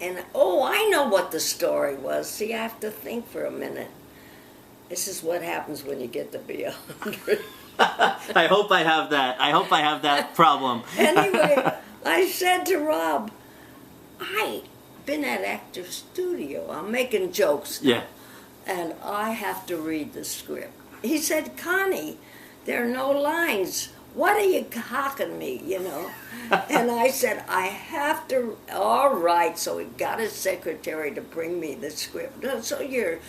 And, I know what the story was. See, I have to think for a minute. This is what happens when you get to be 100. I hope I have that problem. Anyway, I said to Rob, I've been at Actors Studio. I'm making jokes. Yeah. And I have to read the script. He said, Connie, there are no lines. What are you cocking me, And I said, I have to, all right. So he got his secretary to bring me the script. So you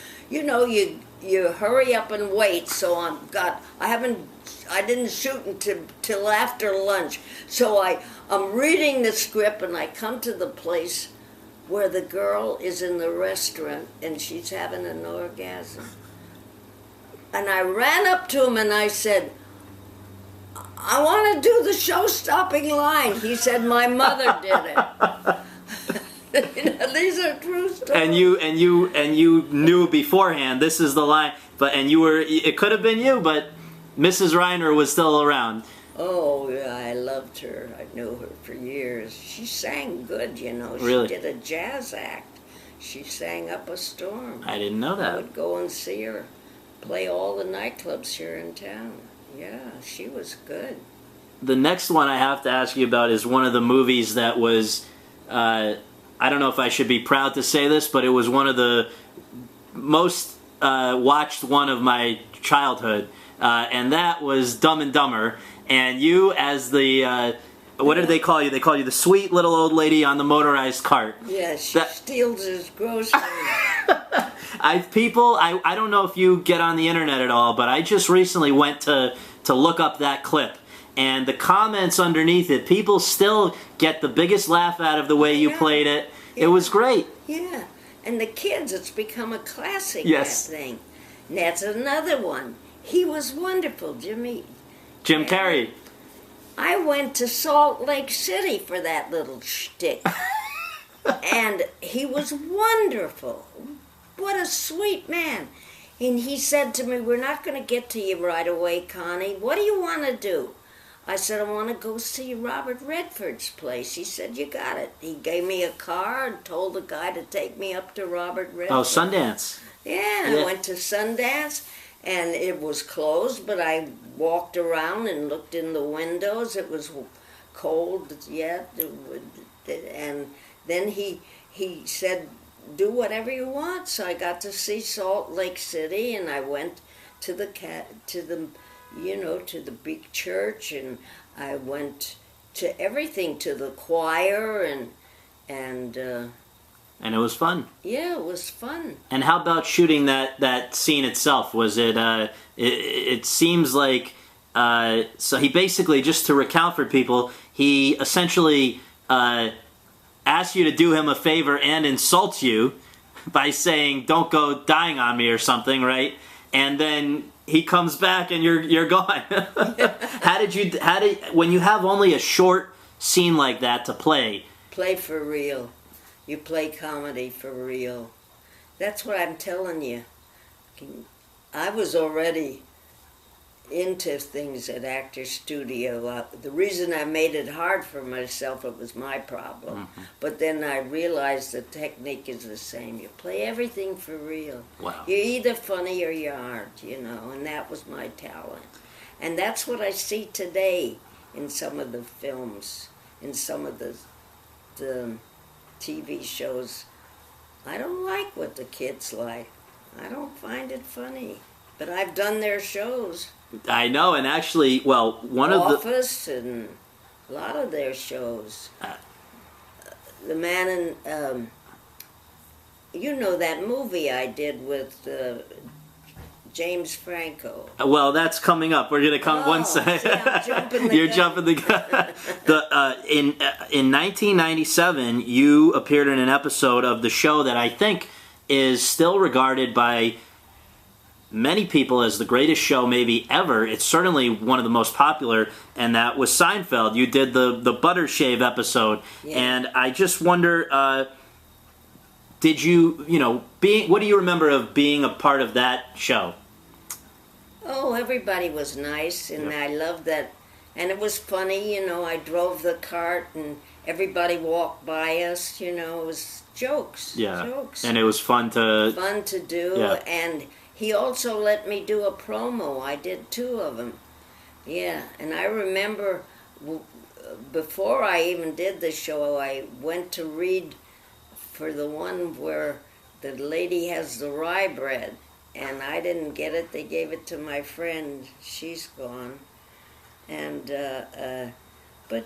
hurry up and wait. So I didn't shoot until after lunch. So I'm reading the script, and I come to the place where the girl is in the restaurant and she's having an orgasm. And I ran up to him and I said, I want to do the show-stopping line. He said, my mother did it. These are true stories. And you knew beforehand this is the line, it could have been you, but Mrs. Reiner was still around. Oh, yeah, I loved her. I knew her for years. She sang good, Really? She did a jazz act. She sang Up a Storm. I didn't know that. I would go and see her play all the nightclubs here in town. Yeah, she was good. The next one I have to ask you about is one of the movies that was, I don't know if I should be proud to say this, but it was one of the most watched one of my childhood, and that was Dumb and Dumber. And you, as the, what did they call you? They call you the sweet little old lady on the motorized cart. Yeah, she steals his groceries. I don't know if you get on the internet at all, but I just recently went to look up that clip, and the comments underneath it, people still get the biggest laugh out of the way you played it. Yeah. It was great. Yeah, and the kids, it's become a classic, yes. That thing. And that's another one. He was wonderful, Jim Carrey. I went to Salt Lake City for that little shtick. And he was wonderful. What a sweet man. And he said to me, we're not going to get to you right away, Connie. What do you want to do? I said, I want to go see Robert Redford's place. He said, you got it. He gave me a car and told the guy to take me up to Robert Redford. Oh, Sundance. Yeah, I went to Sundance, and it was closed, but I walked around and looked in the windows. It was cold yet, and then he said, do whatever you want. So I got to see Salt Lake City, and I went to the to the big church, and I went to everything, to the choir, and it was fun. Yeah, it was fun. And how about shooting that scene itself? Was it? It seems like so he basically, just to recount for people, he essentially asks you to do him a favor and insults you by saying, "Don't go dying on me" or something, right? And then he comes back and you're gone. When you have only a short scene like that to play for real. You play comedy for real. That's what I'm telling you. I was already into things at Actors Studio. The reason I made it hard for myself, it was my problem. Mm-hmm. But then I realized the technique is the same. You play everything for real. Wow. You're either funny or you aren't, and that was my talent. And that's what I see today in some of the films, in some of the TV shows. I don't like what the kids like. I don't find it funny. But I've done their shows. I know, and actually, well, one of the... Office and a lot of their shows. The Man in... that movie I did with James Franco. Well, that's coming up. We're going to come one second. You're jumping the gun. In 1997, you appeared in an episode of the show that I think is still regarded by many people as the greatest show maybe ever. It's certainly one of the most popular, and that was Seinfeld. You did the butter shave episode, and I just wonder, did you, what do you remember of being a part of that show? Oh, everybody was nice, and I loved that. And it was funny, I drove the cart, and everybody walked by us, it was jokes. Yeah, jokes. And it was fun to do, and he also let me do a promo. I did 2 of them. Yeah, and I remember before I even did the show, I went to read for the one where the lady has the rye bread, and I didn't get it. They gave it to my friend. She's gone. And, but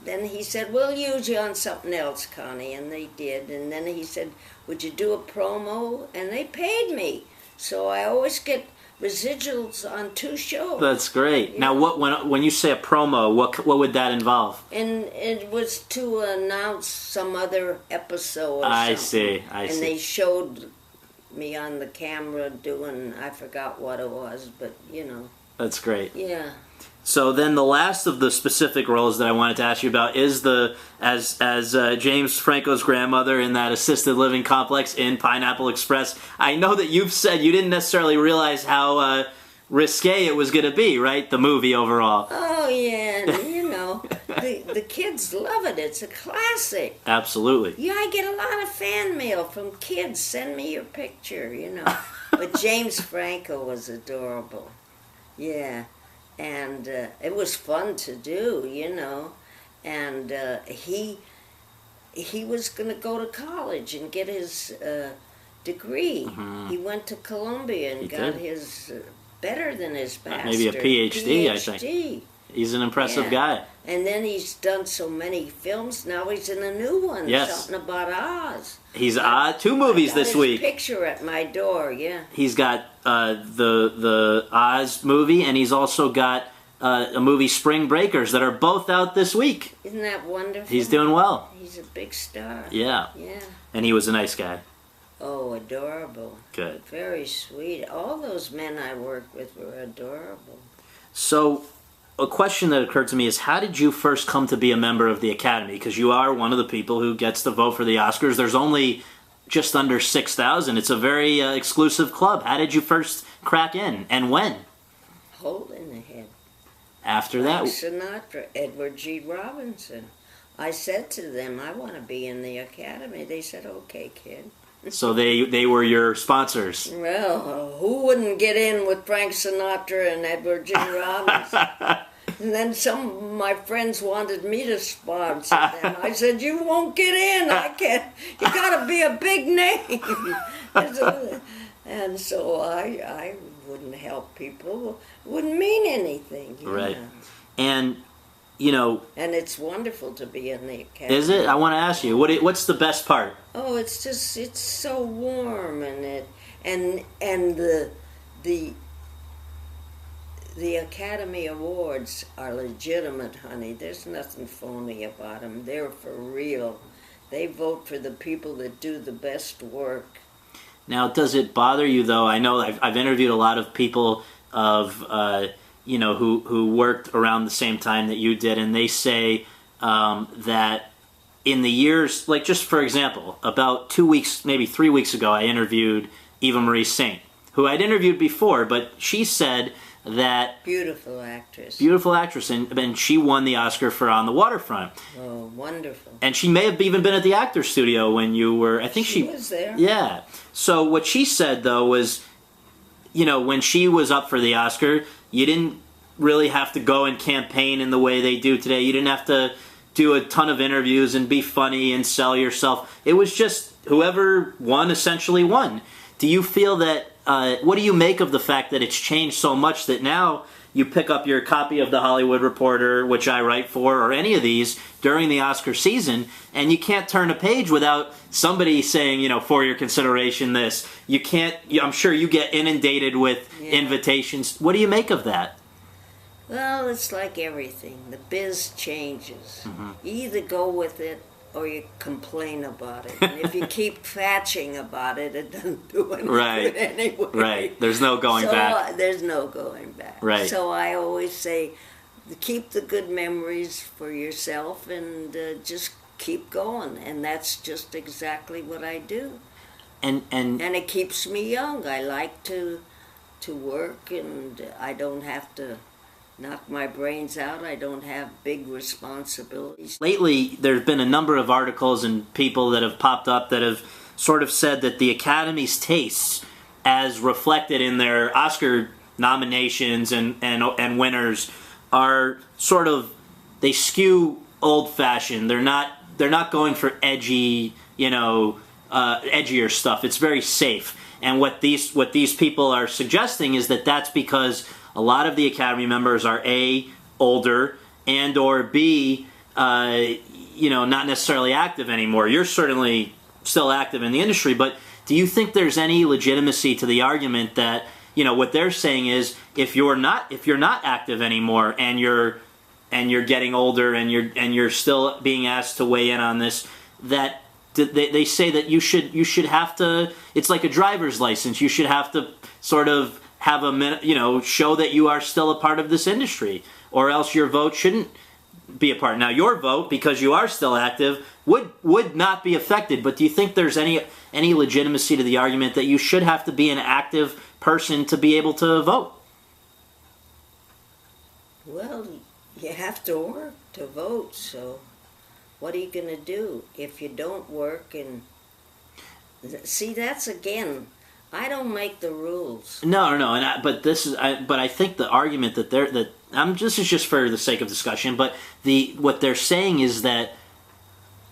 then he said, "We'll use you on something else, Connie," and they did. And then he said, "Would you do a promo?" And they paid me. So I always get residuals on 2 shows. That's great. Yeah. Now, when you say a promo, what would that involve? And it was to announce some other episode. I see. And they showed me on the camera doing, I forgot what it was, but That's great. Yeah. So then the last of the specific roles that I wanted to ask you about is as James Franco's grandmother in that assisted living complex in Pineapple Express. I know that you've said you didn't necessarily realize how risque it was going to be, right? The movie overall. Oh, yeah. The kids love it. It's a classic. Absolutely. Yeah, I get a lot of fan mail from kids. Send me your picture, But James Franco was adorable. Yeah. And it was fun to do, And he was going to go to college and get his degree. Mm-hmm. He went to Columbia and got his better than his master's. Maybe a PhD, I think. He's an impressive guy. And then he's done so many films. Now he's in a new one. Yes. Something about Oz. He's 2 movies this week. Picture at my door. Yeah. He's got the Oz movie, and he's also got a movie, Spring Breakers, that are both out this week. Isn't that wonderful? He's doing well. He's a big star. Yeah. Yeah. And he was a nice guy. Oh, adorable. Good. Very sweet. All those men I worked with were adorable. So, a question that occurred to me is, how did you first come to be a member of the Academy? Because you are one of the people who gets to vote for the Oscars. There's only just under 6,000. It's a very exclusive club. How did you first crack in, and when? Hole in the head. After that? Sinatra, Edward G. Robinson. I said to them, I want to be in the Academy. They said, okay, kid. So they were your sponsors. Well, who wouldn't get in with Frank Sinatra and Edward G. Robinson? And then some of my friends wanted me to sponsor them. I said, "You won't get in. I can't. You got to be a big name." And so I wouldn't help people. It wouldn't mean anything. Right. And, you know... And it's wonderful to be in the academy. Is it? I want to ask you, what's the best part? Oh, it's so warm, and the Academy Awards are legitimate, honey. There's nothing phony about them. They're for real. They vote for the people that do the best work. Now, does it bother you, though? I know I've interviewed a lot of people who worked around the same time that you did, and they say that in the years, like just for example, about 2 weeks, maybe 3 weeks ago, I interviewed Eva Marie Saint, who I'd interviewed before, but she said that... Beautiful actress. Beautiful actress, and she won the Oscar for On the Waterfront. Oh, wonderful. And she may have even been at the Actors Studio when you were... I think she was there. Yeah. So what she said, though, was, you know, when she was up for the Oscar, you didn't really have to go and campaign in the way they do today. You didn't have to do a ton of interviews and be funny and sell yourself. It was just whoever won essentially won. Do you feel that... what do you make of the fact that it's changed so much that now you pick up your copy of The Hollywood Reporter, which I write for, or any of these during the Oscar season, and you can't turn a page without somebody saying, you know, for your consideration this. You can't... I'm sure you get inundated with invitations. What do you make of that? Well, it's like everything. The biz changes. Mm-hmm. You either go with it or you complain about it. And if you keep fatching about it, it doesn't do any good anyway. Right. There's no going back. There's no going back. Right. So I always say, keep the good memories for yourself and just keep going. And that's just exactly what I do. And it keeps me young. I like to work, and I don't have to knock my brains out. I don't have big responsibilities. Lately, there's been a number of articles and people that have popped up that have sort of said that the Academy's tastes, as reflected in their Oscar nominations and winners, are sort of, they skew old-fashioned. They're not going for edgy, edgier stuff. It's very safe. And what these people are suggesting is that that's because a lot of the Academy members are A, older, and or B, not necessarily active anymore. You're certainly still active in the industry, but do you think there's any legitimacy to the argument that, what they're saying is if you're not active anymore and you're getting older and you're still being asked to weigh in on this, that they say that you should have to, it's like a driver's license, you should have to sort of have show that you are still a part of this industry, or else your vote shouldn't be a part. Now, your vote, because you are still active, would not be affected. But do you think there's any legitimacy to the argument that you should have to be an active person to be able to vote? Well, you have to work to vote, so what are you going to do if you don't work? And see, that's again, I don't make the rules. No, but I think the argument this is just for the sake of discussion. But what they're saying is that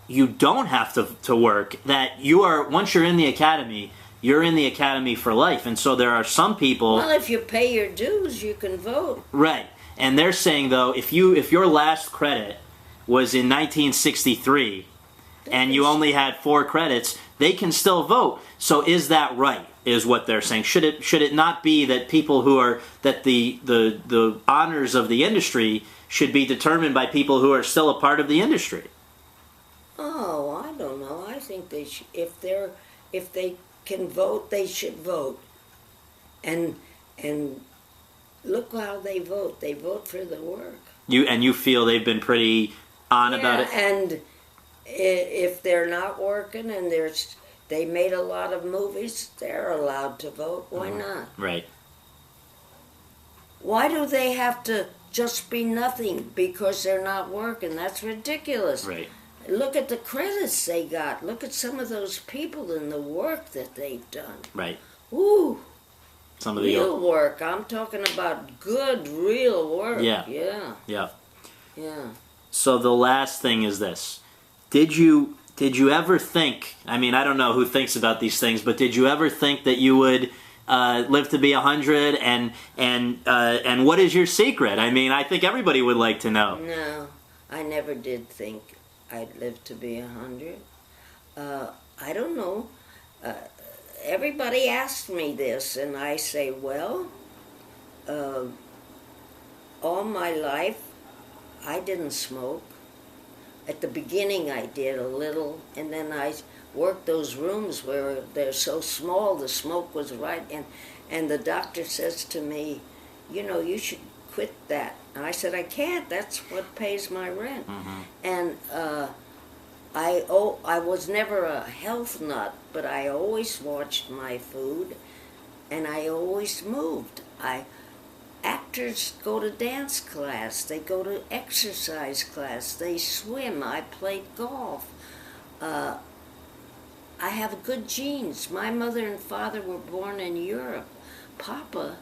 you don't have to work. That you are, once you're in the Academy, you're in the Academy for life. And so there are some people. Well, if you pay your dues, you can vote. Right, and they're saying though, if your last credit was in 1963, and you only had 4 credits, they can still vote. So is that right? Is what they're saying. Should it not be that people that the honors of the industry should be determined by people who are still a part of the industry? Oh, I don't know. I think they should, if they can vote, they should vote. And look how they vote. They vote for the work. You feel they've been pretty on about it? And if they're not working and they made a lot of movies, they're allowed to vote. Why not? Right. Why do they have to just be nothing because they're not working? That's ridiculous. Right. Look at the credits they got. Look at some of those people and the work that they've done. Right. Ooh. Some of the real work. I'm talking about good, real work. Yeah. Yeah. Yeah. Yeah. So the last thing is this: Did you ever think? I mean, I don't know who thinks about these things, but did you ever think that you would live to be 100? And what is your secret? I mean, I think everybody would like to know. No, I never did think I'd live to be 100. I don't know. Everybody asked me this, and I say, well, all my life, I didn't smoke. At the beginning I did a little, and then I worked those rooms where they're so small, the smoke was right, and the doctor says to me, you know, you should quit that. And I said, I can't, that's what pays my rent. Mm-hmm. And I was never a health nut, but I always watched my food, and I always moved. Actors go to dance class, they go to exercise class, they swim, I played golf. I have good genes. My mother and father were born in Europe. Papa,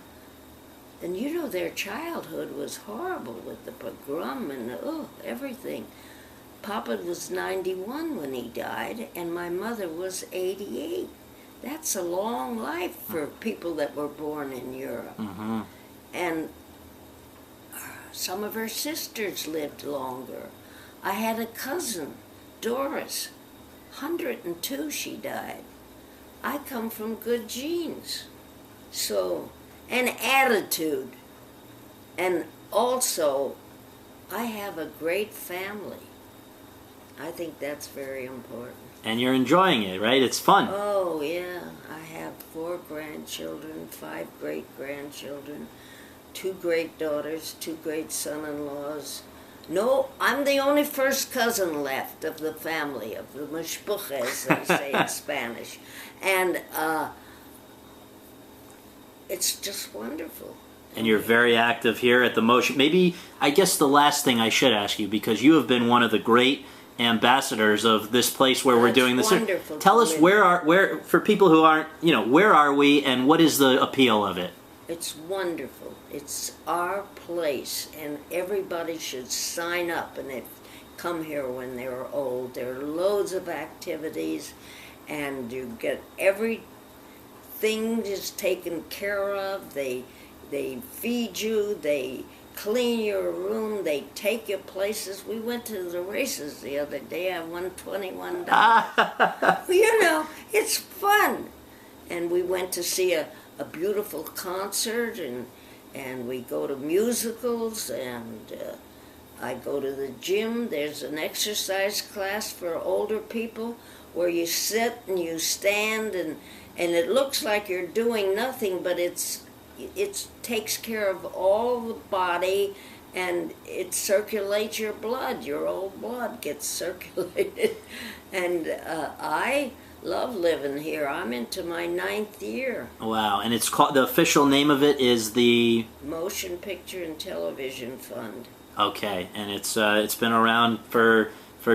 and you know their childhood was horrible with the pogrom and everything. Papa was 91 when he died, and my mother was 88. That's a long life for people that were born in Europe. Mm-hmm. And some of her sisters lived longer. I had a cousin, Doris, 102 she died. I come from good genes. So, and attitude. And also, I have a great family. I think that's very important. And you're enjoying it, right? It's fun. Oh, yeah. I have 4 grandchildren, 5 great-grandchildren, 2 great daughters, 2 great son-in-laws. No, I'm the only first cousin left of the family, of the mishpucha, as they say in Spanish. And it's just wonderful. And you're very active here at the Motion. Maybe, I guess the last thing I should ask you, because you have been one of the great ambassadors of this place where we're doing this. Wonderful. Tell us where for people who aren't, where are we and what is the appeal of it? It's wonderful. It's our place, and everybody should sign up and come here when they're old. There are loads of activities, and you get everything is taken care of. They feed you. They clean your room. They take you places. We went to the races the other day. I won $21. It's fun. And we went to see a beautiful concert, and we go to musicals, and I go to the gym. There's an exercise class for older people where you sit and you stand, and it looks like you're doing nothing, but it takes care of all the body, and it circulates your blood. Your old blood gets circulated. And I love living here. I'm into my 9th year. Wow, and it's called, the official name of it is the Motion Picture and Television Fund. Okay, and it's been around for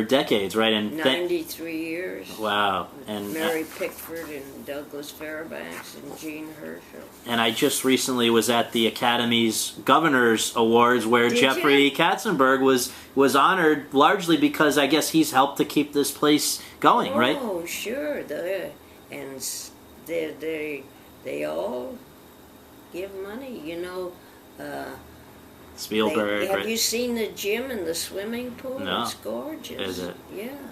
decades, right? And 93 years. Wow, and Mary Pickford and Douglas Fairbanks and Jean Herschel. And I just recently was at the Academy's Governors Awards, where Jeffrey Katzenberg was honored largely because I guess he's helped to keep this place going, right? Oh, sure. They all give money, Spielberg. Have you seen the gym and the swimming pool? No. It's gorgeous. Is it? Yeah.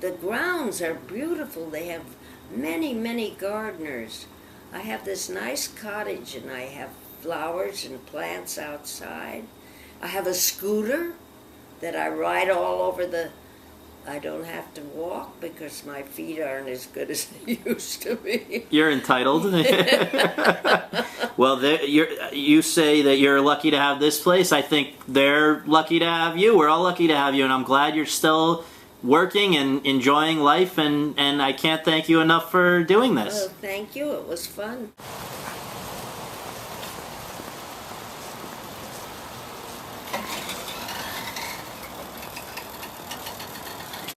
The grounds are beautiful. They have many, many gardeners. I have this nice cottage, and I have flowers and plants outside. I have a scooter that I ride all over I don't have to walk because my feet aren't as good as they used to be. You're entitled. Well, you say that you're lucky to have this place. I think they're lucky to have you. We're all lucky to have you, and I'm glad you're still working and enjoying life, and I can't thank you enough for doing this. Well, thank you. It was fun.